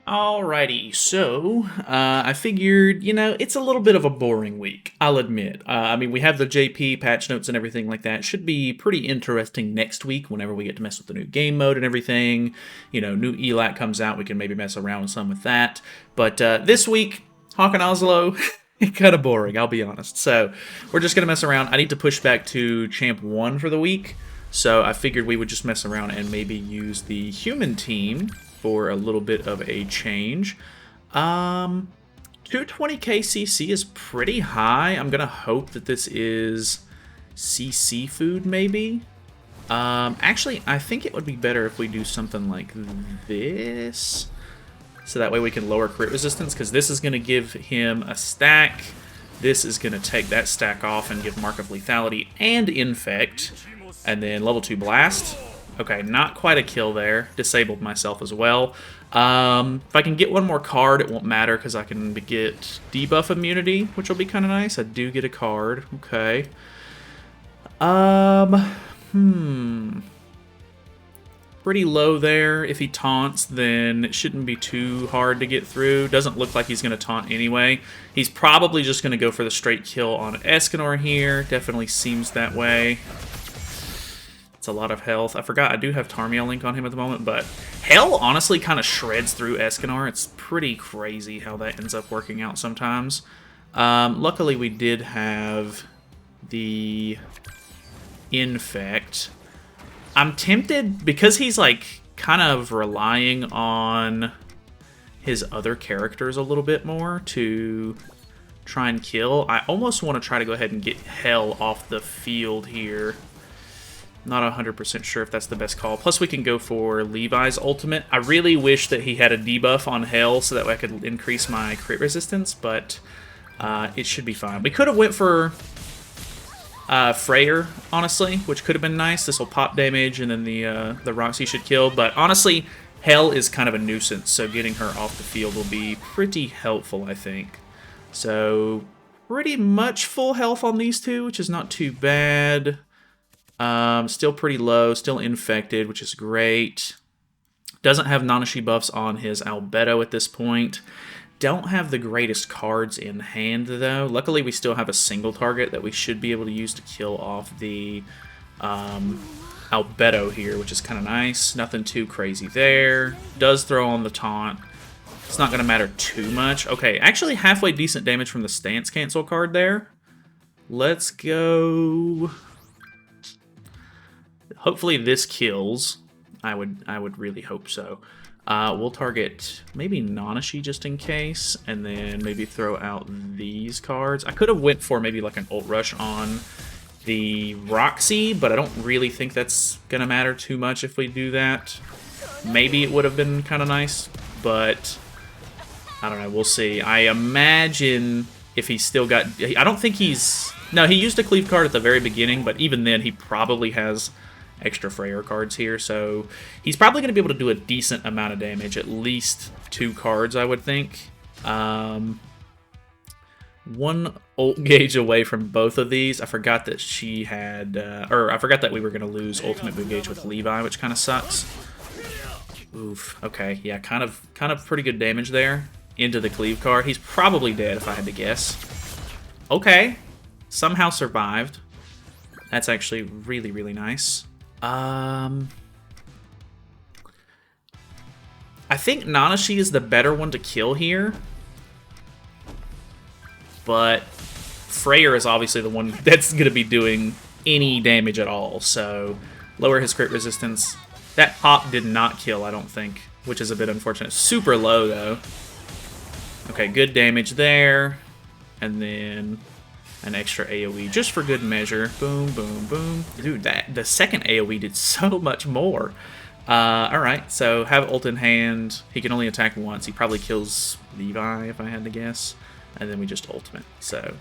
Alrighty, so I figured, it's a little bit of a boring week, I'll admit. I mean, we have the JP patch notes and everything like that. Should be pretty interesting next week whenever we get to mess with the new game mode and everything. New ELAC comes out, we can maybe mess around some with that. But this week, Hawk and Oslo, kind of boring, I'll be honest. So we're just going to mess around. I need to push back to Champ 1 for the week. So I figured we would just mess around and maybe use the human team for a little bit of a change. 220k CC is pretty high. I'm gonna hope that this is CC food, maybe. Actually, I think it would be better if we do something like this, so that way we can lower crit resistance, because this is gonna give him a stack. This is gonna take that stack off and give Mark of Lethality and Infect, and then level 2 Blast. Okay, not quite a kill there. Disabled myself as well. If I can get one more card, it won't matter because I can get debuff immunity, which will be kind of nice. I do get a card. Okay. Pretty low there. If he taunts, then it shouldn't be too hard to get through. Doesn't look like he's going to taunt anyway. He's probably just going to go for the straight kill on Escanor here. Definitely seems that way. It's a lot of health. I forgot I do have Tarmiel Link on him at the moment, but Hell honestly kind of shreds through Escanor. It's pretty crazy how that ends up working out sometimes. Luckily, we did have the Infect. I'm tempted, because he's like kind of relying on his other characters a little bit more to try and kill. I almost want to try to go ahead and get Hell off the field here. Not 100% sure if that's the best call. Plus, we can go for Levi's ultimate. I really wish that he had a debuff on Hell so that way I could increase my crit resistance, but it should be fine. We could have went for Freyr, honestly, which could have been nice. This will pop damage, and then the Roxy should kill. But honestly, Hell is kind of a nuisance, so getting her off the field will be pretty helpful, I think. So, pretty much full health on these two, which is not too bad. Still pretty low, still infected, which is great. Doesn't have Nanashi buffs on his Albedo at this point. Don't have the greatest cards in hand, though. Luckily, we still have a single target that we should be able to use to kill off the Albedo here, which is kind of nice. Nothing too crazy there. Does throw on the taunt. It's not going to matter too much. Okay, actually halfway decent damage from the Stance Cancel card there. Let's go... Hopefully this kills. I would really hope so. We'll target maybe Nanashi just in case, and then maybe throw out these cards. I could have went for maybe like an ult rush on the Roxy, but I don't really think that's gonna matter too much if we do that. Maybe it would have been kind of nice, but I don't know. We'll see. I imagine if he's still got... I don't think he's... No, he used a cleave card at the very beginning, but even then he probably has extra Freyr cards here, so he's probably going to be able to do a decent amount of damage, at least 2 cards, I would think. One ult gauge away from both of these. I forgot that she had, or I forgot that we were going to lose ultimate boot gauge with Levi, which kind of sucks. Oof. Okay, yeah, kind of pretty good damage there into the cleave card. He's probably dead if I had to guess. Okay, somehow survived. That's actually really, really nice. I think Nanashi is the better one to kill here, but Freyr is obviously the one that's going to be doing any damage at all, so lower his crit resistance. That pop did not kill, I don't think, which is a bit unfortunate. Super low, though. Okay, good damage there, and then an extra AoE just for good measure. Boom, boom, boom. Dude, the second AoE did so much more. Alright, so have ult in hand. He can only attack once. He probably kills Levi, if I had to guess. And then we just ultimate. So,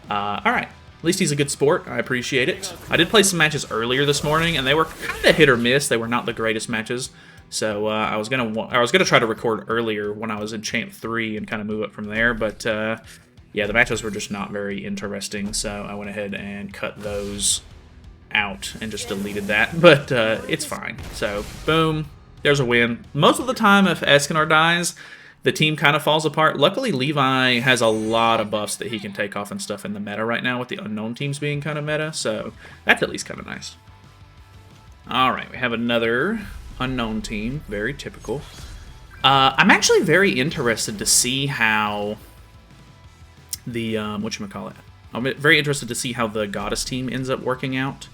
alright. At least he's a good sport. I appreciate it. I did play some matches earlier this morning, and they were kind of hit or miss. They were not the greatest matches. So I was gonna try to record earlier when I was in Champ 3 and kind of move up from there, but yeah, the matches were just not very interesting, so I went ahead and cut those out and just deleted that, but it's fine. So, boom, there's a win. Most of the time, if Escanor dies, the team kind of falls apart. Luckily, Levi has a lot of buffs that he can take off and stuff in the meta right now, with the unknown teams being kind of meta, so that's at least kind of nice. Alright, we have another unknown team, very typical. I'm actually very interested to see how the, whatchamacallit? I'm very interested to see how the Goddess team ends up working out,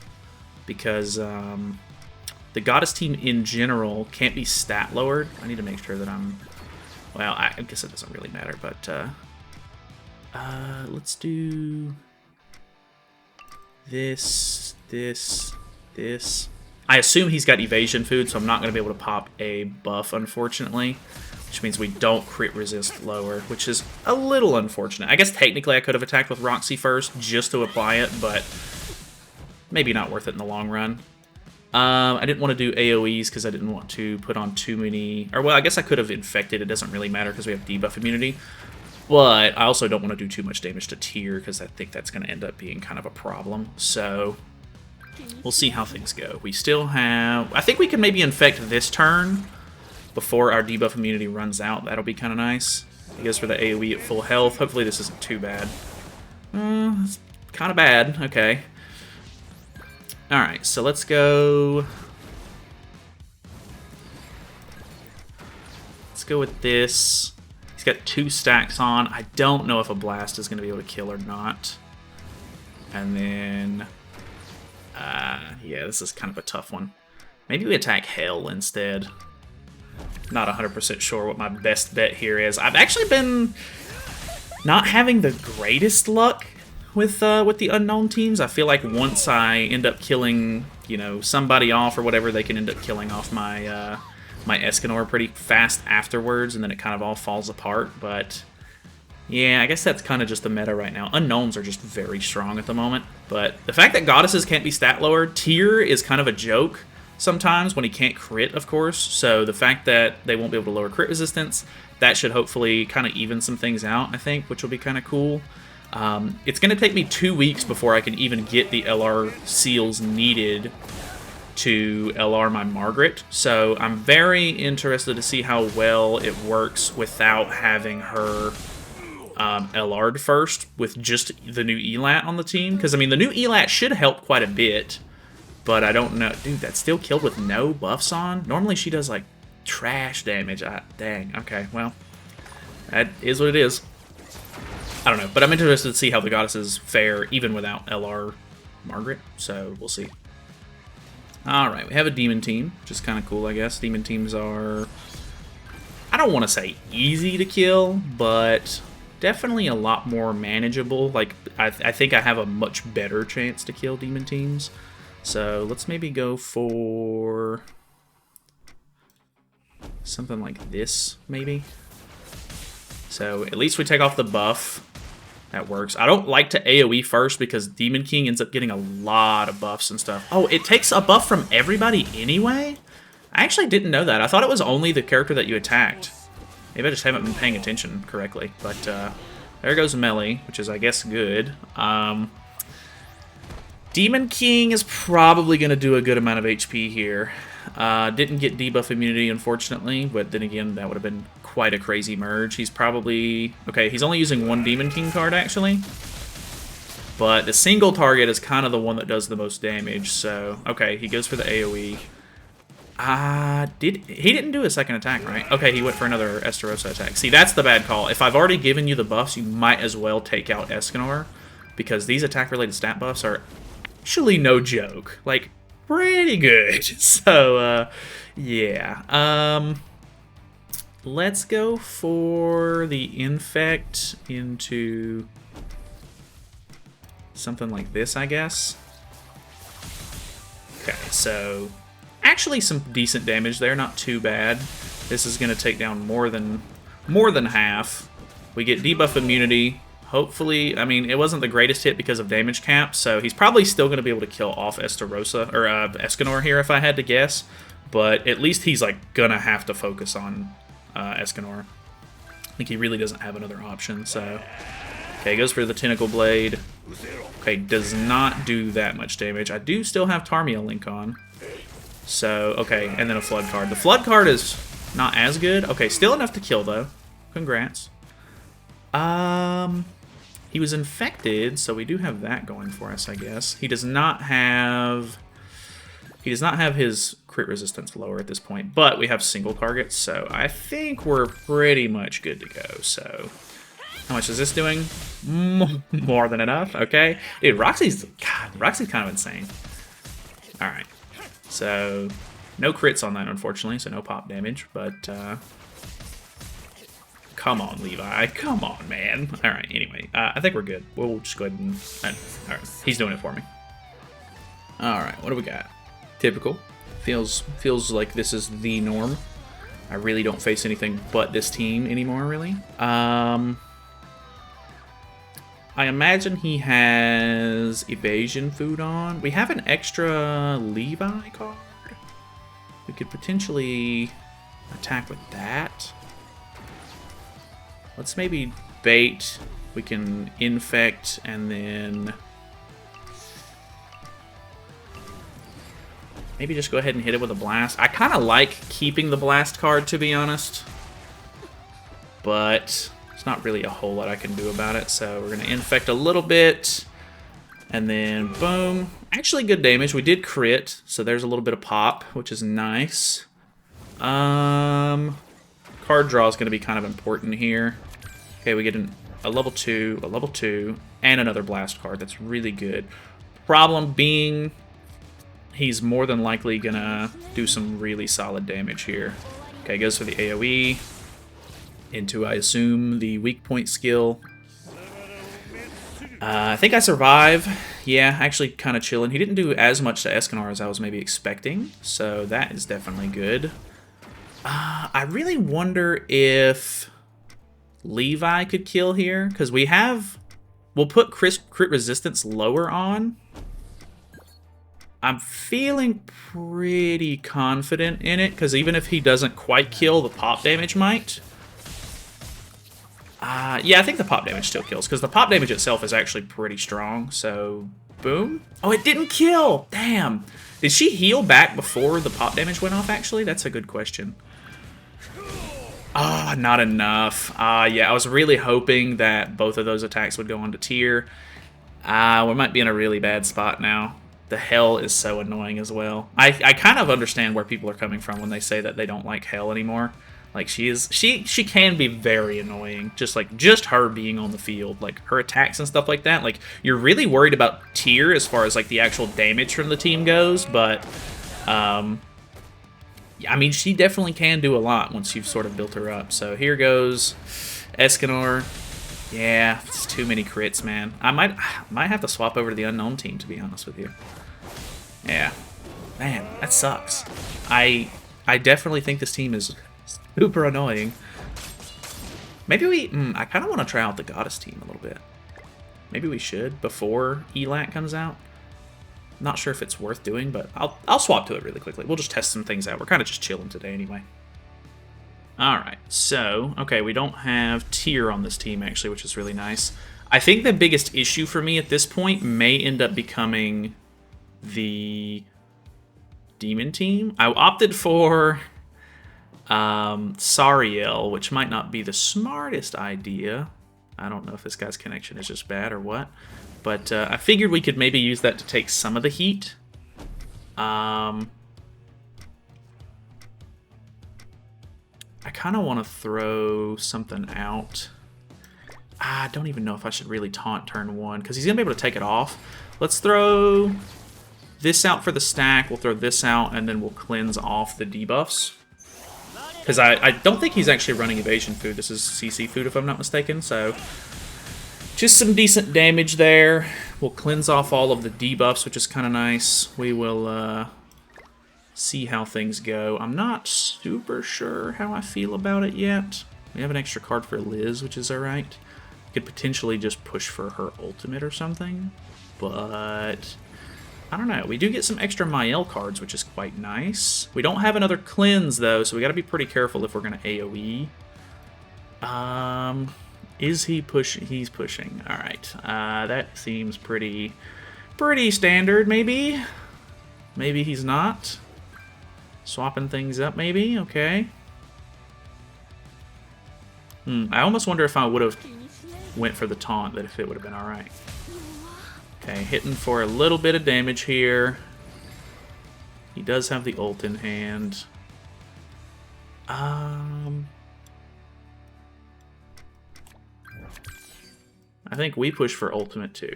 because the Goddess team in general can't be stat lowered. I need to make sure that I'm... Well, I guess it doesn't really matter, but let's do this. I assume he's got evasion food, so I'm not going to be able to pop a buff, unfortunately, which means we don't crit resist lower, which is a little unfortunate. I guess technically I could have attacked with Roxy first just to apply it, but maybe not worth it in the long run. I didn't want to do AoEs because I didn't want to put on too many... Or, well, I guess I could have infected. It doesn't really matter because we have debuff immunity. But I also don't want to do too much damage to Tyr because I think that's going to end up being kind of a problem. So, we'll see how things go. We still have... I think we can maybe infect this turn before our debuff immunity runs out. That'll be kind of nice. He goes for the AoE at full health. Hopefully this isn't too bad. It's kind of bad. Okay. Alright, so let's go... Let's go with this. He's got 2 stacks on. I don't know if a blast is going to be able to kill or not. And then... yeah, this is kind of a tough one. Maybe we attack Hell instead. Not 100% sure what my best bet here is. I've actually been not having the greatest luck with the unknown teams. I feel like once I end up killing, you know, somebody off or whatever, they can end up killing off my my Escanor pretty fast afterwards, and then it kind of all falls apart. But yeah, I guess that's kind of just the meta right now. Unknowns are just very strong at the moment, but the fact that Goddesses can't be stat lowered, Tyr is kind of a joke sometimes when he can't crit, of course. So the fact that they won't be able to lower crit resistance, that should hopefully kind of even some things out, I think, which will be kind of cool. It's going to take me 2 weeks before I can even get the LR seals needed to LR my Margaret, so I'm very interested to see how well it works without having her LR'd first with just the new ELAT on the team, because I mean the new ELAT should help quite a bit, but I don't know. Dude, that's still killed with no buffs on? Normally she does like trash damage. Dang, okay, well, that is what it is. I don't know, but I'm interested to see how the Goddesses fare even without LR Margaret, so we'll see. Alright, we have a Demon team, which is kind of cool, I guess. Demon teams are, I don't want to say easy to kill, but definitely a lot more manageable. Like, I think I have a much better chance to kill Demon teams. So let's maybe go for something like this, maybe. So at least we take off the buff. That works. I don't like to AoE first because Demon King ends up getting a lot of buffs and stuff. Oh, it takes a buff from everybody anyway? I actually didn't know that. I thought it was only the character that you attacked. Maybe I just haven't been paying attention correctly. But there goes Melee, which is, I guess, good. Demon King is probably going to do a good amount of HP here. Didn't get debuff immunity, unfortunately, but then again, that would have been quite a crazy merge. He's probably... Okay, he's only using 1 Demon King card, actually. But the single target is kind of the one that does the most damage, so... Okay, he goes for the AoE. He didn't do a second attack, right? Okay, he went for another Estarossa attack. See, that's the bad call. If I've already given you the buffs, you might as well take out Escanor, because these attack-related stat buffs are actually no joke. Like, pretty good. So, yeah. Let's go for the Infect into something like this, I guess. Okay, so actually some decent damage there, not too bad. This is going to take down more than half. We get debuff immunity. Hopefully, I mean, it wasn't the greatest hit because of damage cap, so he's probably still going to be able to kill off Estarossa, or Escanor here if I had to guess. But at least he's like going to have to focus on Escanor. I think he really doesn't have another option, so... Okay, goes for the Tentacle Blade. Okay, does not do that much damage. I do still have Tarmia Link on. So, okay, and then a Flood card. The Flood card is not as good. Okay, still enough to kill, though. Congrats. He was infected, so we do have that going for us, I guess. He does not have his crit resistance lower at this point, but we have single targets, so I think we're pretty much good to go. So, how much is this doing? More than enough. Okay, dude, Roxy's kind of insane. All right, so no crits on that, unfortunately, so no pop damage, but. Come on, Levi. Come on, man. All right, anyway. I think we're good. We'll just go ahead and... all right, he's doing it for me. All right, what do we got? Typical. Feels like this is the norm. I really don't face anything but this team anymore, really. I imagine he has evasion food on. We have an extra Levi card. We could potentially attack with that. Let's maybe bait. We can infect and then maybe just go ahead and hit it with a blast. I kind of like keeping the blast card, to be honest, but there's not really a whole lot I can do about it. So we're going to infect a little bit and then boom. Actually good damage. We did crit, so there's a little bit of pop, which is nice. Card draw is going to be kind of important here. Okay, we get a level 2, and another blast card. That's really good. Problem being, he's more than likely going to do some really solid damage here. Okay, goes for the AoE into, I assume, the weak point skill. I think I survive. Yeah, actually kind of chilling. He didn't do as much to Escanor as I was maybe expecting, so that is definitely good. I really wonder if Levi could kill here, because we'll put crit resistance lower on. I'm feeling pretty confident in it, because even if he doesn't quite kill, the pop damage might. Yeah, I think the pop damage still kills, because the pop damage itself is actually pretty strong, so boom. Oh, it didn't kill! Damn! Did she heal back before the pop damage went off, actually? That's a good question. Ah, not enough. Yeah, I was really hoping that both of those attacks would go onto tier. We might be in a really bad spot now. The hell is so annoying as well. I kind of understand where people are coming from when they say that they don't like hell anymore. Like, she can be very annoying. Just her being on the field. Like, her attacks and stuff like that. Like, you're really worried about tier as far as, like, the actual damage from the team goes, but, I mean, she definitely can do a lot once you've sort of built her up. So here goes Escanor. Yeah, it's too many crits, man. I might have to swap over to the unknown team, to be honest with you. Yeah. Man, that sucks. I definitely think this team is super annoying. Maybe I kind of want to try out the Goddess team a little bit. Maybe we should before ELAC comes out. Not sure if it's worth doing, but I'll swap to it really quickly. We'll just test some things out. We're kind of just chilling today anyway. Alright, so, okay, we don't have tier on this team, actually, which is really nice. I think the biggest issue for me at this point may end up becoming the demon team. I opted for Sariel, which might not be the smartest idea. I don't know if this guy's connection is just bad or what. But I figured we could maybe use that to take some of the heat. I kind of want to throw something out. I don't even know if I should really taunt turn 1, because he's going to be able to take it off. Let's throw this out for the stack. We'll throw this out, and then we'll cleanse off the debuffs. Because I don't think he's actually running evasion food. This is CC food, if I'm not mistaken, so... just some decent damage there. We'll cleanse off all of the debuffs, which is kind of nice. We will see how things go. I'm not super sure how I feel about it yet. We have an extra card for Liz, which is alright. Could potentially just push for her ultimate or something. But I don't know. We do get some extra Mael cards, which is quite nice. We don't have another cleanse, though, so we got to be pretty careful if we're going to AoE. Is he pushing? He's pushing. All right. That seems pretty standard, maybe. Maybe he's not. Swapping things up, maybe. Okay. I almost wonder if I would have went for the taunt, that if it would have been alright. Okay, hitting for a little bit of damage here. He does have the ult in hand. I think we push for ultimate too.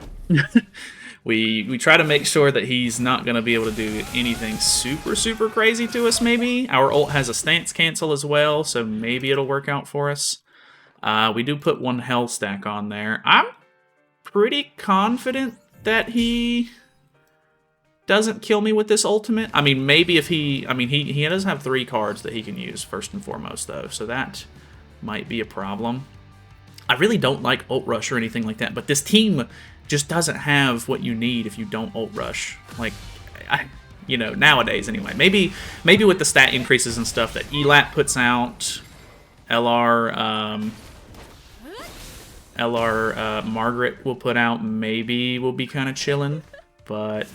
we try to make sure that he's not going to be able to do anything super crazy to us, maybe. Our ult has a stance cancel as well, so maybe it'll work out for us. We do put one health stack on there. I'm pretty confident that he doesn't kill me with this ultimate. I mean, maybe if he... I mean, he does have 3 cards that he can use, first and foremost, though, so that might be a problem. I really don't like ult rush or anything like that, but this team just doesn't have what you need if you don't ult rush. Like, you know, nowadays anyway. Maybe with the stat increases and stuff that ELAT puts out, LR Margaret will put out, maybe we'll be kind of chilling, but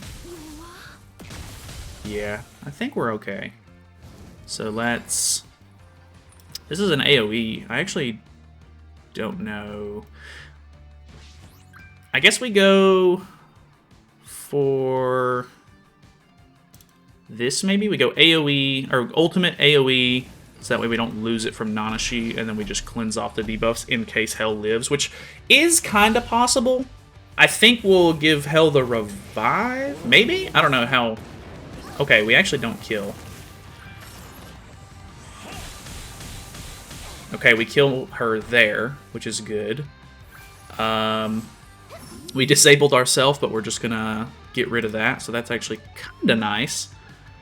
yeah, I think we're okay. So let's... This is an AoE. I actually don't know. I guess we go for this, maybe? We go AoE, or ultimate AoE, so that way we don't lose it from Nanashi, and then we just cleanse off the debuffs in case Hell lives, which is kind of possible. I think we'll give Hell the revive, maybe? I don't know how... Okay, we actually don't kill. Okay, we kill her there, which is good. We disabled ourselves, but we're just gonna get rid of that, so that's actually kind of nice.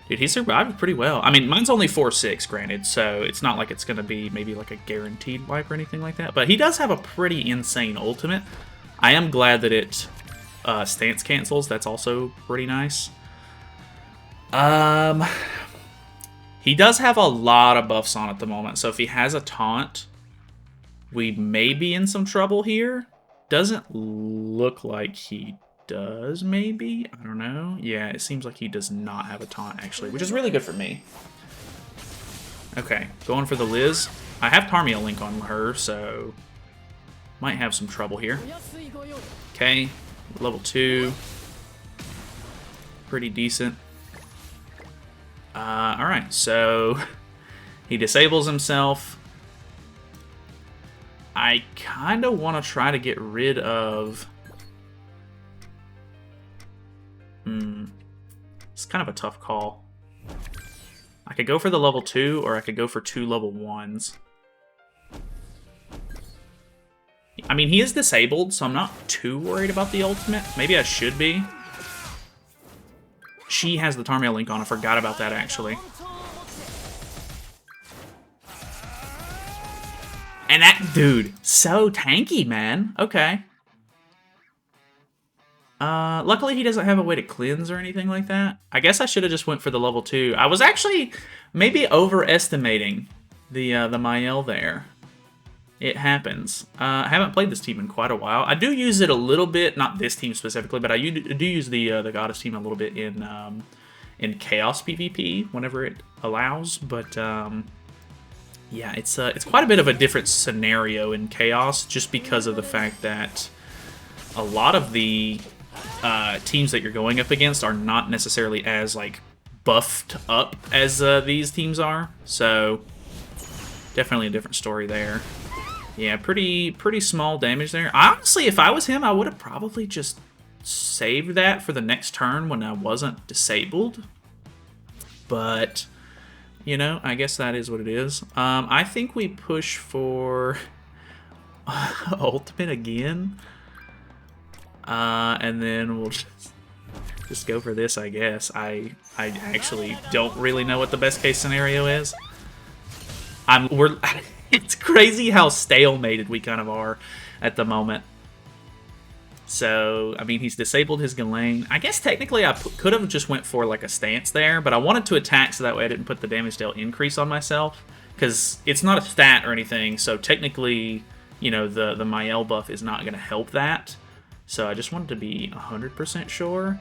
Dude, he survived pretty well. I mean, mine's only 4/6, granted, so it's not like it's gonna be maybe like a guaranteed wipe or anything like that, but he does have a pretty insane ultimate. I am glad that it stance cancels. That's also pretty nice. He does have a lot of buffs on at the moment, so if he has a taunt, we may be in some trouble here. Doesn't look like he does, maybe? I don't know. Yeah, it seems like he does not have a taunt, actually, which is really good for me. Okay, going for the Liz. I have Tarmia Link on her, so might have some trouble here. Okay, level 2. Pretty decent. Alright, so he disables himself. I kind of want to try to get rid of... It's kind of a tough call. I could go for the level 2, or I could go for 2 level 1s. I mean, he is disabled, so I'm not too worried about the ultimate. Maybe I should be. She has the Tarmia Link on. I forgot about that, actually. And that dude, so tanky, man. Okay. Luckily he doesn't have a way to cleanse or anything like that. I guess I should have just went for the level 2. I was actually maybe overestimating the Mael there. It happens. I haven't played this team in quite a while. I do use it a little bit, not this team specifically, but I do use the Goddess team a little bit in Chaos PvP whenever it allows. But yeah, it's quite a bit of a different scenario in Chaos, just because of the fact that a lot of the teams that you're going up against are not necessarily as like buffed up as these teams are. So definitely a different story there. Yeah, pretty small damage there. Honestly, if I was him, I would have probably just saved that for the next turn when I wasn't disabled. But, you know, I guess that is what it is. I think we push for ultimate again. And then we'll just go for this, I guess. I actually don't really know what the best case scenario is. It's crazy how stalemated we kind of are at the moment. So, I mean, he's disabled his Ghislaine. I guess technically I could have just went for like a stance there, but I wanted to attack so that way I didn't put the damage dealt increase on myself, because it's not a stat or anything, so technically, you know, the Mael buff is not going to help that. So I just wanted to be 100% sure.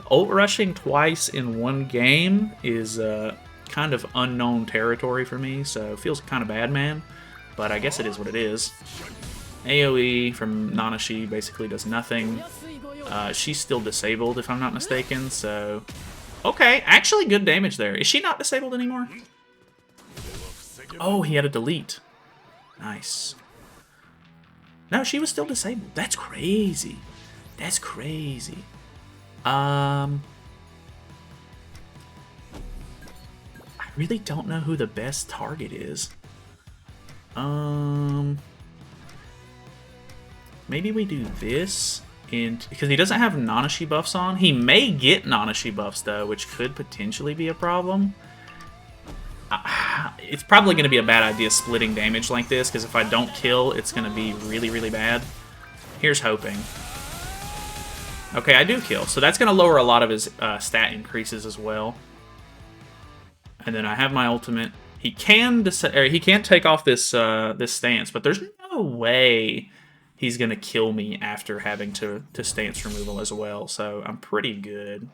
Ult rushing twice in one game is kind of unknown territory for me, so it feels kind of bad, man. But I guess it is what it is. AoE from Nanashi basically does nothing. She's still disabled, if I'm not mistaken, so... Okay, actually good damage there. Is she not disabled anymore? Oh, he had a delete. Nice. No, she was still disabled. That's crazy. That's crazy. I really don't know who the best target is. Maybe we do this, and because he doesn't have Nanashi buffs on. He may get Nanashi buffs, though, which could potentially be a problem. It's probably going to be a bad idea splitting damage like this, because if I don't kill, it's going to be really, really bad. Here's hoping. Okay, I do kill, so that's going to lower a lot of his stat increases as well. And then I have my ultimate. He can take off this this stance, but there's no way he's going to kill me after having to stance removal as well, so I'm pretty good.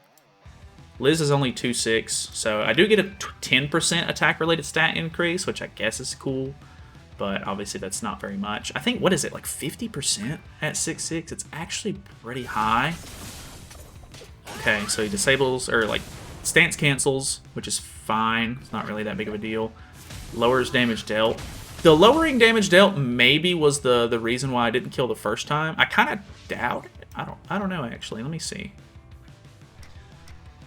Liz is only 2/6, so I do get a 10% attack-related stat increase, which I guess is cool, but obviously that's not very much. I think, what is it, like 50% at 6/6? It's actually pretty high. Okay, so he disables, or like stance cancels, which is fine. It's not really that big of a deal. Lowers damage dealt. The lowering damage dealt maybe was the reason why I didn't kill the first time. I kind of doubt it. I don't know, actually. Let me see.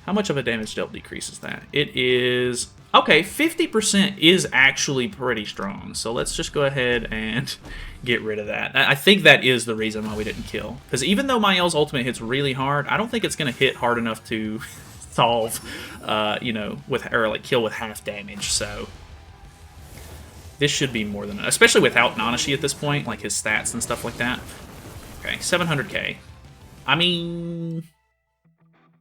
How much of a damage dealt decreases that? It is... Okay, 50% is actually pretty strong. So let's just go ahead and get rid of that. I think that is the reason why we didn't kill. Because even though Mael's ultimate hits really hard, I don't think it's going to hit hard enough to solve, you know, like kill with half damage. So this should be more than... Especially without Nanashi at this point, like his stats and stuff like that. Okay, 700k. I mean...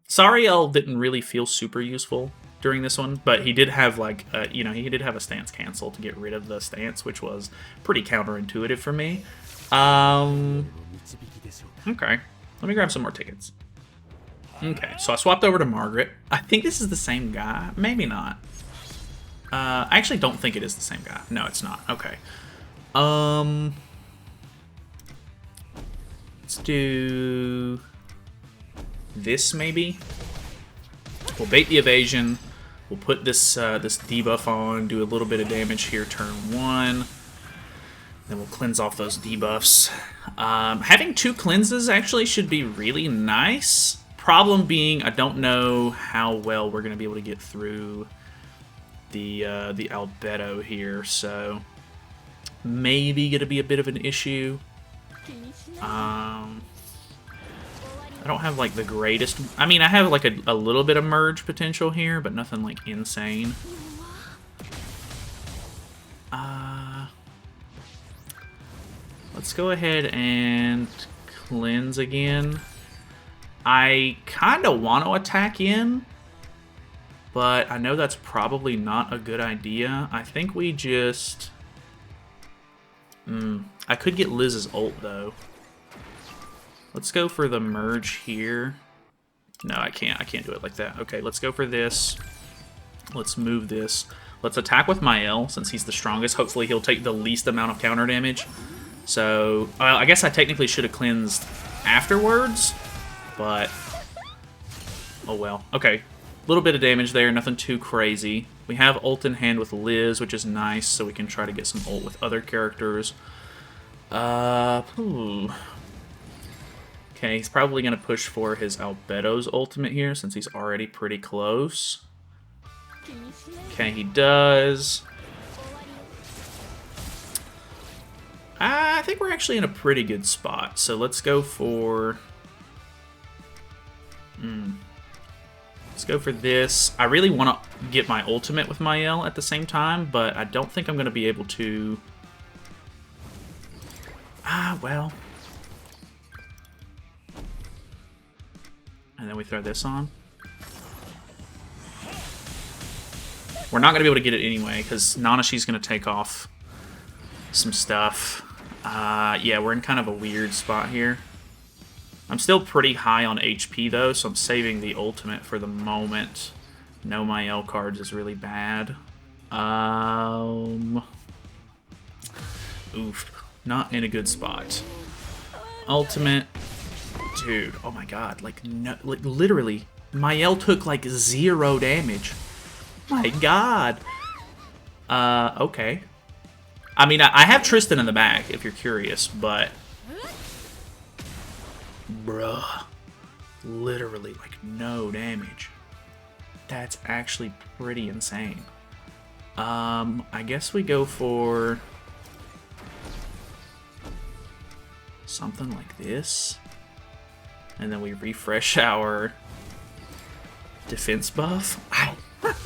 Sariel didn't really feel super useful during this one, but he did have, like, you know, he did have a stance cancel to get rid of the stance, which was pretty counterintuitive for me. Okay, let me grab some more tickets. Okay, so I swapped over to Margaret. I think this is the same guy. Maybe not. I actually don't think it is the same guy. No, it's not. Okay. Let's do... this maybe. We'll bait the evasion. We'll put this this debuff on, do a little bit of damage here turn 1. Then we'll cleanse off those debuffs. Having 2 cleanses actually should be really nice. Problem being, I don't know how well we're going to be able to get through the Albedo here, so maybe going to be a bit of an issue. I don't have, like, the greatest... I mean, I have, like, a little bit of merge potential here, but nothing, like, insane. Let's go ahead and cleanse again. I kind of want to attack in, but I know that's probably not a good idea. I think we just... I could get Liz's ult, though. Let's go for the merge here. No, I can't. I can't do it like that. Okay, let's go for this. Let's move this. Let's attack with Mael, since he's the strongest. Hopefully he'll take the least amount of counter damage. So, I guess I technically should have cleansed afterwards, but... oh well. Okay, a little bit of damage there, nothing too crazy. We have ult in hand with Liz, which is nice, so we can try to get some ult with other characters. Okay, he's probably going to push for his Albedo's ultimate here, since he's already pretty close. Okay, he does. I think we're actually in a pretty good spot, so let's go for... Let's go for this. I really want to get my ultimate with Mael at the same time, but I don't think I'm going to be able to... well... And then we throw this on. We're not going to be able to get it anyway, because Nanashi's going to take off some stuff. Yeah, we're in kind of a weird spot here. I'm still pretty high on HP, though, so I'm saving the ultimate for the moment. No, my L cards is really bad. Oof. Not in a good spot. Ultimate. Dude, oh my god. Like, no, like literally, my L took like 0 damage. My god. Okay. I mean, I have Tristan in the back, if you're curious, but... Bruh. Literally, like, no damage. That's actually pretty insane. I guess we go for... something like this. And then we refresh our defense buff. I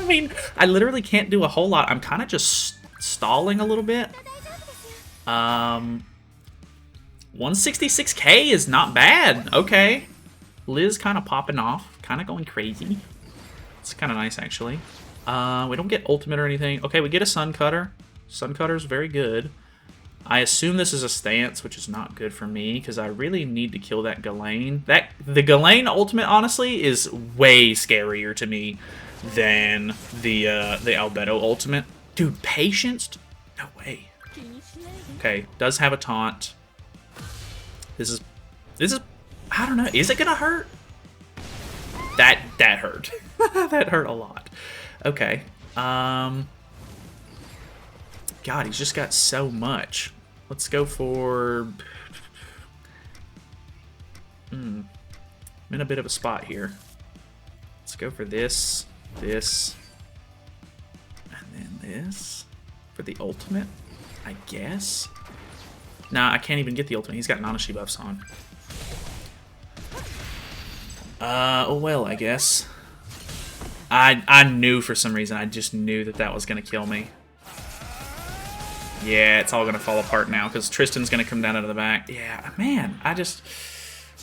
mean, I literally can't do a whole lot. I'm kind of just stalling a little bit. 166k is not bad. Okay. Liz kind of popping off. Kind of going crazy. It's kind of nice, actually. We don't get ultimate or anything. Okay, we get a Sun Cutter. Sun Cutter's very good. I assume this is a stance, which is not good for me, because I really need to kill that Ghislaine. The Ghislaine ultimate, honestly, is way scarier to me than the Albedo ultimate. Dude, Patience? No way. Okay, does have a taunt. This is, I don't know, is it gonna hurt? That hurt. That hurt a lot. Okay. God, he's just got so much. Let's go for... I'm in a bit of a spot here. Let's go for this, this, and then this. For the ultimate, I guess? Nah, I can't even get the ultimate. He's got Nanashi buffs on. Oh well, I guess. I knew for some reason, I just knew that was going to kill me. Yeah, it's all going to fall apart now because Tristan's going to come down into the back. Yeah, man, I just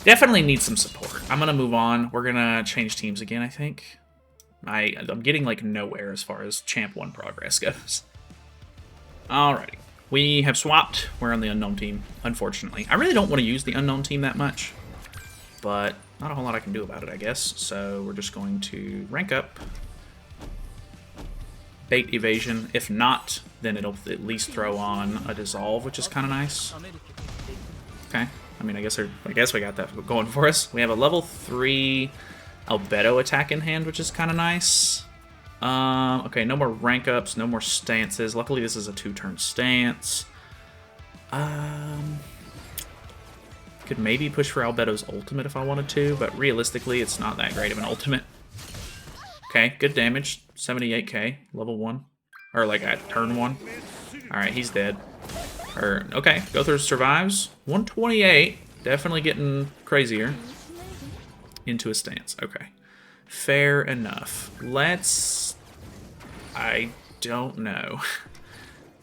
definitely need some support. I'm going to move on. We're going to change teams again, I think. I'm getting, like, nowhere as far as Champ 1 progress goes. Alrighty. We have swapped. We're on the unknown team, unfortunately. I really don't want to use the unknown team that much, but not a whole lot I can do about it, I guess. So we're just going to rank up. Bait evasion. If not, then it'll at least throw on a dissolve, which is kind of nice. Okay. I mean, I guess we got that going for us. We have a level 3 Albedo attack in hand, which is kind of nice. Okay, no more rank ups, no more stances. Luckily, this is a 2-turn stance. Could maybe push for Albedo's ultimate if I wanted to, but realistically, it's not that great of an ultimate. Okay, good damage. 78k, level 1. Or like at turn 1. Alright, he's dead. Okay, Gother survives. 128. Definitely getting crazier. Into a stance. Okay. Fair enough. Let's... I don't know.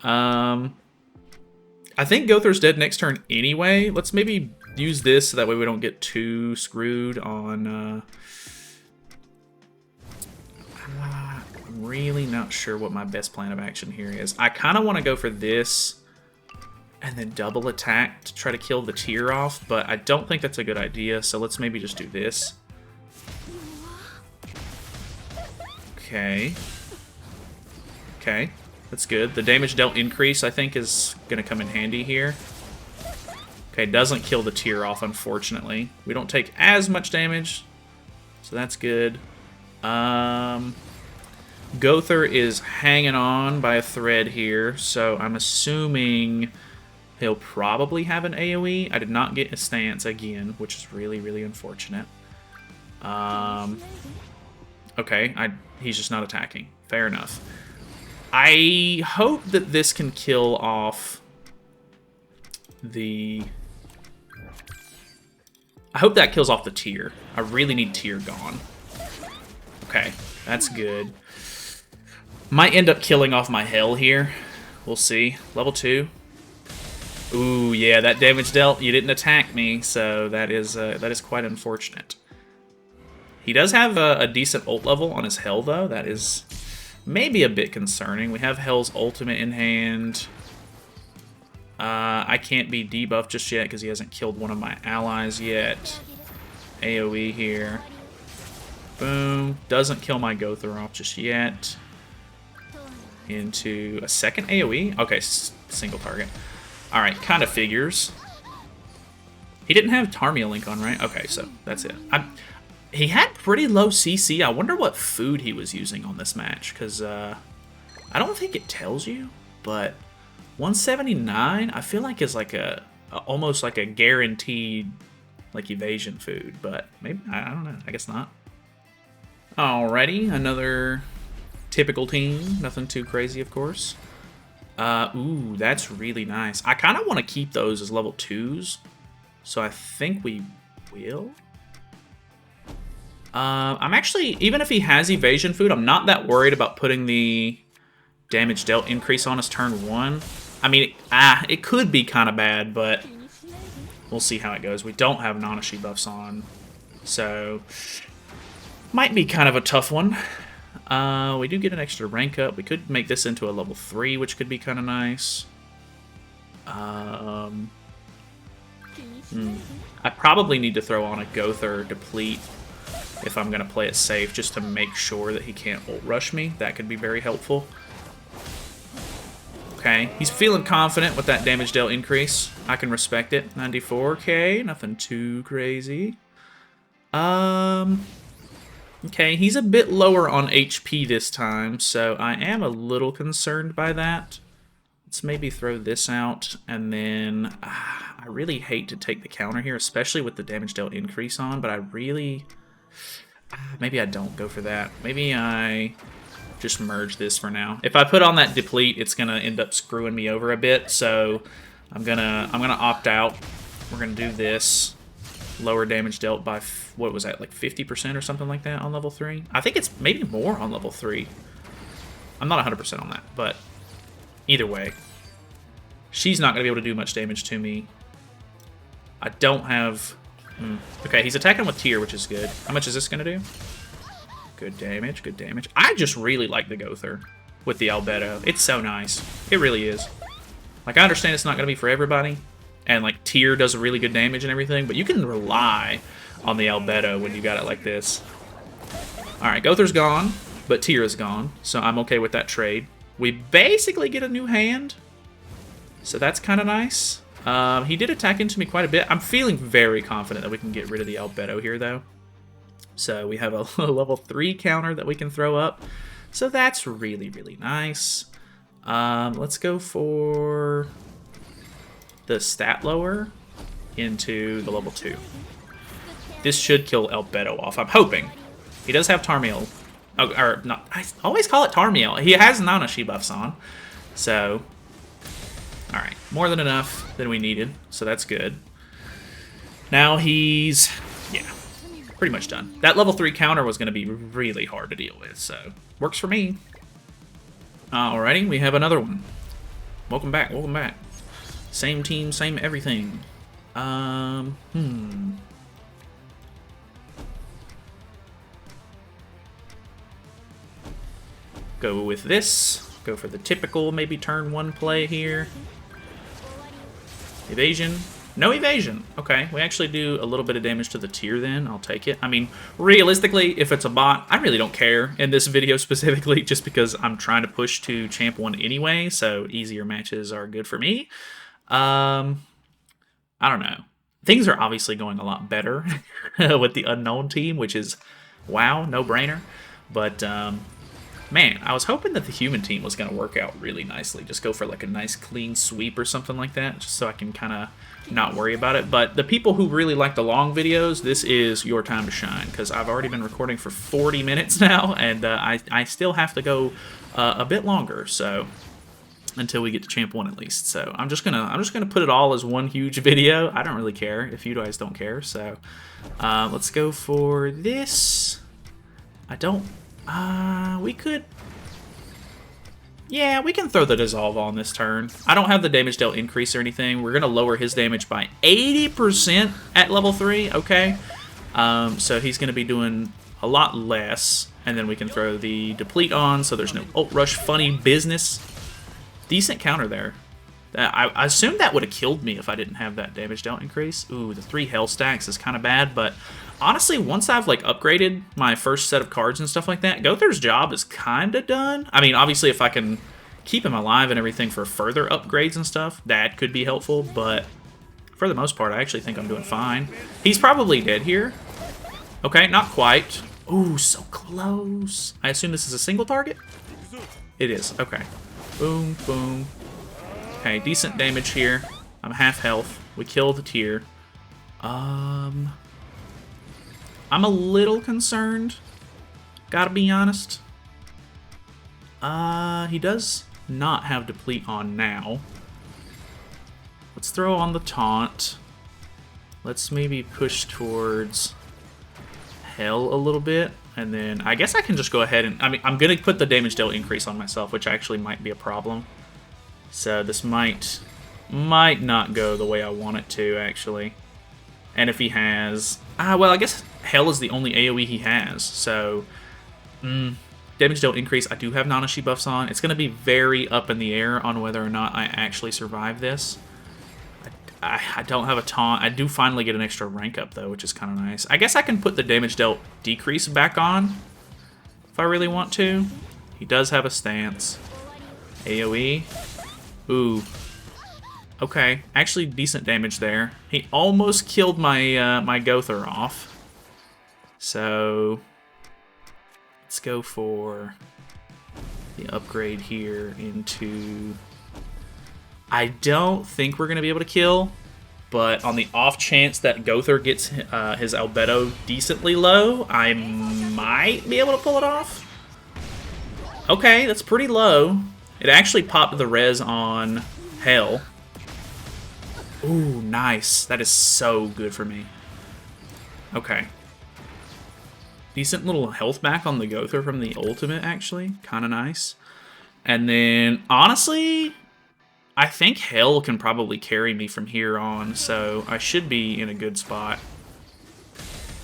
I think Gother's dead next turn anyway. Let's maybe use this so that way we don't get too screwed on... I'm really not sure what my best plan of action here is. I kind of want to go for this and then double attack to try to kill the tier off, but I don't think that's a good idea, so let's maybe just do this. Okay. Okay, that's good. The damage dealt increase, I think, is going to come in handy here. Okay, doesn't kill the tier off, unfortunately. We don't take as much damage, so that's good. Gother is hanging on by a thread here, so I'm assuming he'll probably have an AoE. I did not get a stance again, which is really, really unfortunate. Okay, he's just not attacking. Fair enough. I hope that this can kill off the... I hope that kills off the tier. I really need tier gone. Okay, that's good. Might end up killing off my hell here. We'll see. Level 2. Ooh, yeah, that damage dealt. You didn't attack me, so that is quite unfortunate. He does have a decent ult level on his hell, though. That is maybe a bit concerning. We have Hell's ultimate in hand. I can't be debuffed just yet because he hasn't killed one of my allies yet. AoE here. Boom. Doesn't kill my Gother off just yet. Into a second AoE. Okay, single target. Alright, kind of figures. He didn't have Tarmia Link on, right? Okay, so that's it. He had pretty low CC. I wonder what food he was using on this match, because I don't think it tells you, but 179 I feel like is like almost like a guaranteed like evasion food, but maybe I don't know. I guess not. Alrighty, another typical team. Nothing too crazy, of course. Ooh, that's really nice. I kind of want to keep those as level 2s, so I think we will. I'm actually, even if he has evasion food, I'm not that worried about putting the damage dealt increase on his turn 1. I mean, it could be kind of bad, but we'll see how it goes. We don't have Nanashi buffs on, so might be kind of a tough one. We do get an extra rank up. We could make this into a level 3, which could be kind of nice. I probably need to throw on a Gother Deplete if I'm going to play it safe, just to make sure that he can't ult rush me. That could be very helpful. Okay, he's feeling confident with that damage dealt increase. I can respect it. 94k, nothing too crazy. Okay, he's a bit lower on HP this time, so I am a little concerned by that. Let's maybe throw this out, and then I really hate to take the counter here, especially with the damage dealt increase on, but I really... maybe I don't go for that. Maybe I just merge this for now. If I put on that deplete, it's gonna end up screwing me over a bit, so I'm gonna opt out. We're gonna do this. Lower damage dealt by, what was that, like 50% or something like that on level 3? I think it's maybe more on level 3. I'm not 100% on that, but either way, she's not gonna be able to do much damage to me. I don't have... Okay, he's attacking with Tier, which is good. How much is this going to do? Good damage, good damage. I just really like the Gother with the Albedo. It's so nice. It really is. Like, I understand it's not going to be for everybody, and, like, Tier does a really good damage and everything, but you can rely on the Albedo when you got it like this. Alright, Gother's gone, but Tier is gone, so I'm okay with that trade. We basically get a new hand, so that's kind of nice. He did attack into me quite a bit. I'm feeling very confident that we can get rid of the Albedo here, though. So we have a level 3 counter that we can throw up. So that's really, really nice. Let's go for the stat lower into the level 2. This should kill Albedo off, I'm hoping. He does have Tarmiel. Oh, or not, I always call it Tarmiel. He has Nanashi buffs on. So... Alright, more than enough than we needed, so that's good. Now he's, yeah, pretty much done. That level 3 counter was going to be really hard to deal with, so works for me. Alrighty, we have another one. Welcome back, welcome back. Same team, same everything. Go with this. Go for the typical, maybe turn 1 play here. Evasion. No evasion. Okay, we actually do a little bit of damage to the Tier then. I'll take it. I mean, realistically, if it's a bot, I really don't care in this video specifically, just because I'm trying to push to Champ 1 anyway, so easier matches are good for me. I don't know. Things are obviously going a lot better with the unknown team, which is, wow, no-brainer. But, man, I was hoping that the human team was going to work out really nicely. Just go for like a nice clean sweep or something like that, just so I can kind of not worry about it. But the people who really like the long videos, this is your time to shine, because I've already been recording for 40 minutes now, and I still have to go a bit longer, so until we get to Champ 1 at least. So I'm just gonna put it all as one huge video. I don't really care if you guys don't care. So let's go for this. We could... Yeah, we can throw the Dissolve on this turn. I don't have the damage dealt increase or anything. We're going to lower his damage by 80% at level 3, okay? So he's going to be doing a lot less. And then we can throw the Deplete on, so there's no ult rush funny business. Decent counter there. I assumed that would have killed me if I didn't have that damage dealt increase. Ooh, the 3 health stacks is kind of bad, but honestly, once I've like upgraded my first set of cards and stuff like that, Gothar's job is kind of done. I mean, obviously, if I can keep him alive and everything for further upgrades and stuff, that could be helpful, but for the most part, I actually think I'm doing fine. He's probably dead here. Okay, not quite. Ooh, so close. I assume this is a single target? It is, okay. Boom, boom. Okay, decent damage here. I'm half health. We kill the tier. I'm a little concerned. Gotta be honest. He does not have deplete on now. Let's throw on the taunt. Let's maybe push towards hell a little bit. And then I guess I can just go ahead and... I mean, I'm going to put the damage dealt increase on myself, which actually might be a problem. So this might not go the way I want it to, actually. And if he has... well, I guess hell is the only AoE he has. So, damage dealt increase. I do have Nanashi buffs on. It's going to be very up in the air on whether or not I actually survive this. I don't have a taunt. I do finally get an extra rank up, though, which is kind of nice. I guess I can put the damage dealt decrease back on if I really want to. He does have a stance. AoE. Ooh. Okay. Actually, decent damage there. He almost killed my my Gothar off. So let's go for the upgrade here into... I don't think we're going to be able to kill, but on the off chance that Gothar gets his albedo decently low, I might be able to pull it off. Okay, that's pretty low. It actually popped the res on hell. Ooh, nice. That is so good for me. Okay. Decent little health back on the Gothar from the ultimate, actually. Kind of nice. And then, honestly... I think hell can probably carry me from here on, so I should be in a good spot.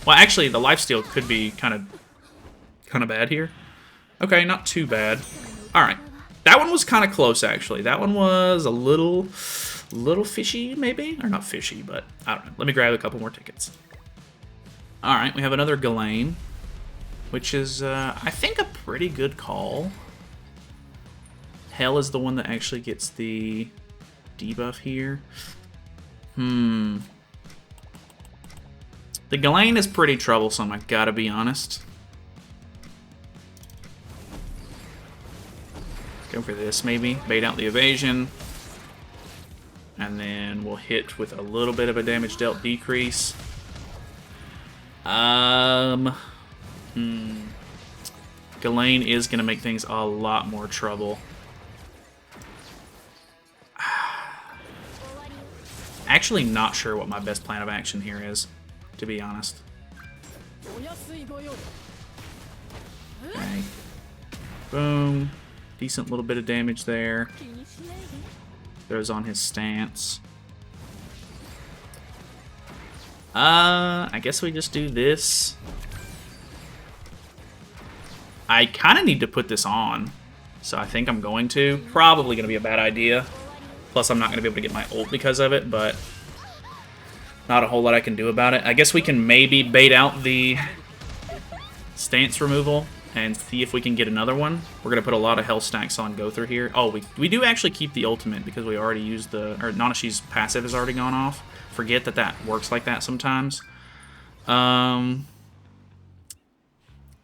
Well, actually, the lifesteal could be kind of bad here. Okay, not too bad. All right, that one was kind of close, actually. That one was a little fishy, maybe, or not fishy, but I don't know. Let me grab a couple more tickets. All right, we have another Ghislaine, which is I think a pretty good call. Hell is the one that actually gets the debuff here. The Ghislaine is pretty troublesome, I gotta be honest. Go for this, maybe. Bait out the evasion. And then we'll hit with a little bit of a damage dealt decrease. Ghislaine is gonna make things a lot more trouble. Actually not sure what my best plan of action here is, to be honest. Okay. Boom. Decent little bit of damage there. Throws on his stance. I guess we just do this. I kind of need to put this on, so I think I'm going to. Probably going to be a bad idea. Plus, I'm not going to be able to get my ult because of it, but not a whole lot I can do about it. I guess we can maybe bait out the stance removal and see if we can get another one. We're going to put a lot of health stacks on Gothar here. Oh, we do actually keep the ultimate because we already used the... Or Nanashi's passive has already gone off. Forget that that works like that sometimes.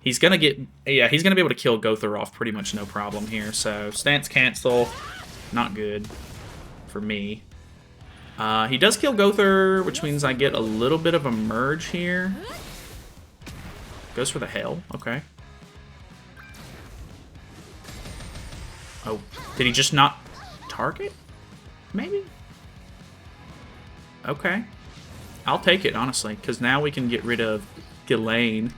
He's going to get... Yeah, he's going to be able to kill Gothar off pretty much no problem here. So, stance cancel. Not good. For me. He does kill Gothar, which means I get a little bit of a merge here. Goes for the hell. Okay. Oh, did he just not target? Maybe? Okay. I'll take it, honestly, because now we can get rid of Ghislaine.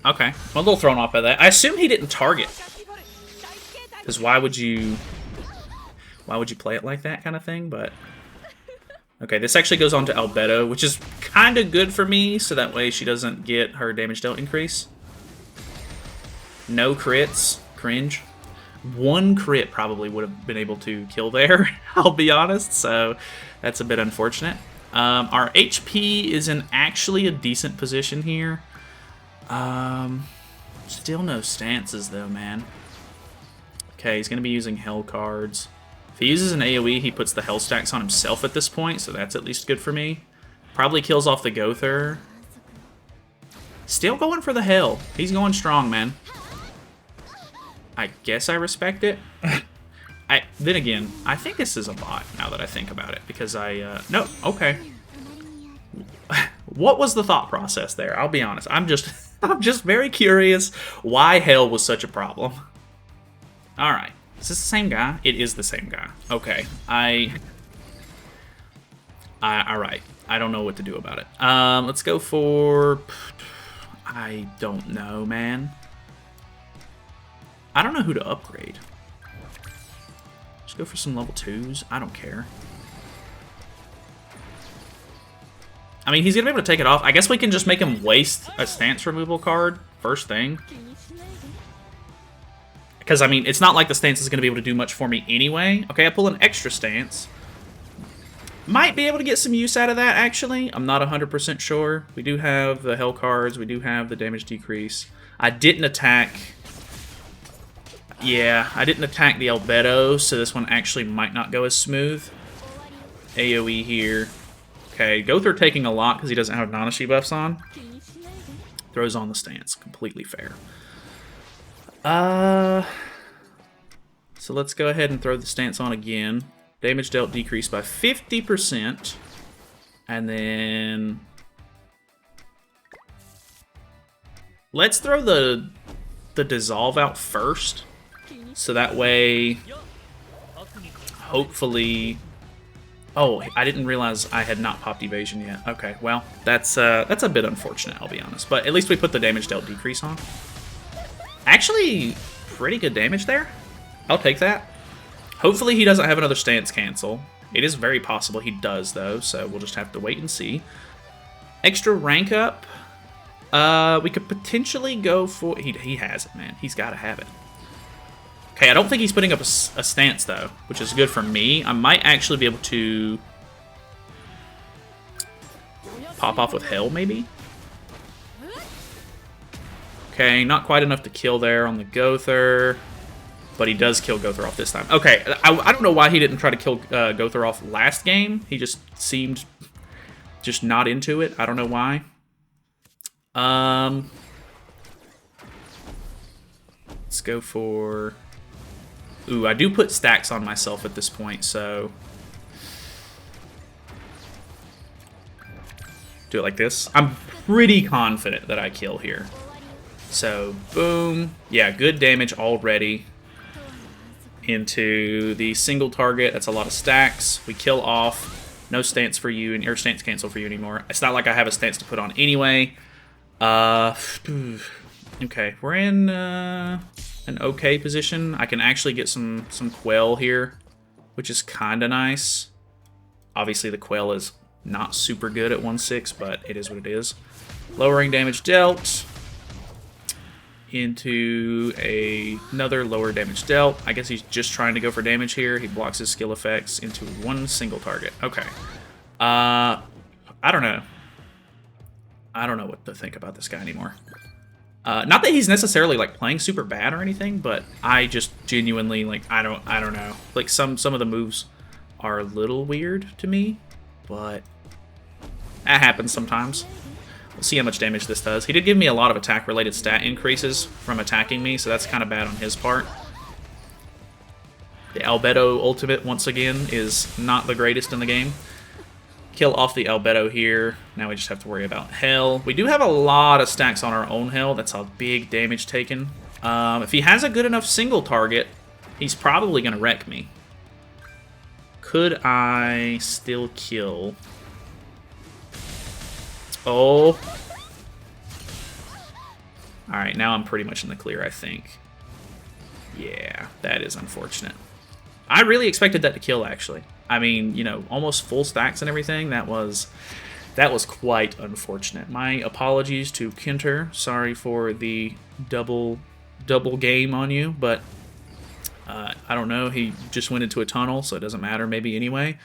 Okay, I'm a little thrown off by that. I assume he didn't target. Because why would you play it like that kind of thing? But Okay, this actually goes on to Albedo, which is kind of good for me, so that way she doesn't get her damage dealt increase. No crits. Cringe. One crit probably would have been able to kill there, I'll be honest, so that's a bit unfortunate. Our HP is in actually a decent position here. Still no stances, though, man. Okay, he's going to be using Hell cards. If he uses an AoE, he puts the Hell stacks on himself at this point, so that's at least good for me. Probably kills off the Gother. Still going for the Hell. He's going strong, man. I guess I respect it. Then again, I think this is a bot, now that I think about it, because no, okay. What was the thought process there? I'll be honest. I'm just very curious why Hell was such a problem. Alright. Is this the same guy? It is the same guy. Okay. Alright. I don't know what to do about it. Let's go for... I don't know, man. I don't know who to upgrade. Just go for some level 2s. I don't care. I mean, he's going to be able to take it off. I guess we can just make him waste a stance removal card first thing. Because, I mean, it's not like the stance is going to be able to do much for me anyway. Okay, I pull an extra stance. Might be able to get some use out of that, actually. I'm not 100% sure. We do have the Hell cards. We do have the damage decrease. I didn't attack... Yeah, I didn't attack the Albedo, so this one actually might not go as smooth. AoE here. Okay, Gother taking a lot because he doesn't have Nanashi buffs on. Throws on the stance. Completely fair. So let's go ahead and throw the stance on again. Damage dealt decreased by 50%. And then... let's throw the dissolve out first. So that way... hopefully... Oh, I didn't realize I had not popped evasion yet. Okay, well, that's a bit unfortunate, I'll be honest. But at least we put the damage dealt decrease on. Actually, pretty good damage there. I'll take that. Hopefully he doesn't have another stance cancel. It is very possible he does, though, so we'll just have to wait and see. Extra rank up. We could potentially go for... He has it, man. He's got to have it. Okay, I don't think he's putting up a stance, though, which is good for me. I might actually be able to pop off with Hell, maybe? Okay, not quite enough to kill there on the Gother, but he does kill Gother off this time. Okay, I don't know why he didn't try to kill Gother off last game. He just seemed just not into it. I don't know why. Let's go for... Ooh, I do put stacks on myself at this point, so... do it like this. I'm pretty confident that I kill here. So, boom. Yeah, good damage already. Into the single target. That's a lot of stacks. We kill off. No stance for you, or stance cancel for you anymore. It's not like I have a stance to put on anyway. Okay, we're in an okay position. I can actually get some Quell here, which is kind of nice. Obviously, the Quell is not super good at 1/6, but it is what it is. Lowering damage dealt into another lower damage dealt. I guess he's just trying to go for damage here. He blocks his skill effects into one single target. Okay. I don't know. I don't know what to think about this guy anymore. Not that he's necessarily like playing super bad or anything, but I just genuinely like I don't know. Like some of the moves are a little weird to me, but that happens sometimes. We'll see how much damage this does. He did give me a lot of attack-related stat increases from attacking me, so that's kind of bad on his part. The Albedo ultimate, once again, is not the greatest in the game. Kill off the Albedo here. Now we just have to worry about Hell. We do have a lot of stacks on our own Hell. That's a big damage taken. If he has a good enough single target, he's probably going to wreck me. Could I still kill... Oh. Alright, now I'm pretty much in the clear, I think. Yeah, that is unfortunate. I really expected that to kill, actually. I mean, you know, almost full stacks and everything. That was quite unfortunate. My apologies to Kinter. Sorry for the double game on you, but I don't know. He just went into a tunnel, so it doesn't matter maybe anyway.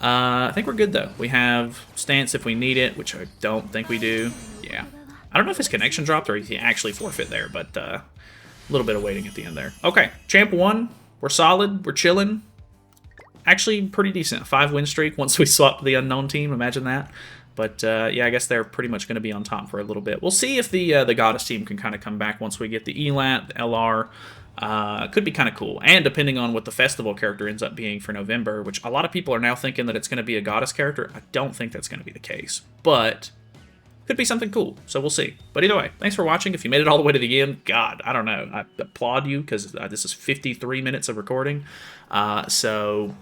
I think we're good, though. We have stance if we need it, which I don't think we do. Yeah. I don't know if his connection dropped or if he actually forfeit there, but a little bit of waiting at the end there. Okay, champ 1. We're solid. We're chilling. Actually, pretty decent. 5-win streak once we swap the unknown team. Imagine that. But, yeah, I guess they're pretty much going to be on top for a little bit. We'll see if the Goddess team can kind of come back once we get the ELAT, the LR. Could be kind of cool. And depending on what the festival character ends up being for November, which a lot of people are now thinking that it's going to be a Goddess character. I don't think that's going to be the case. But could be something cool. So we'll see. But either way, thanks for watching. If you made it all the way to the end, God, I don't know. I applaud you because this is 53 minutes of recording. So,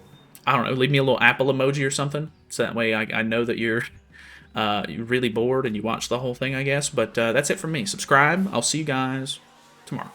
I don't know. Leave me a little apple emoji or something. So that way I know that you're really bored and you watched the whole thing, I guess. But that's it from me. Subscribe. I'll see you guys tomorrow.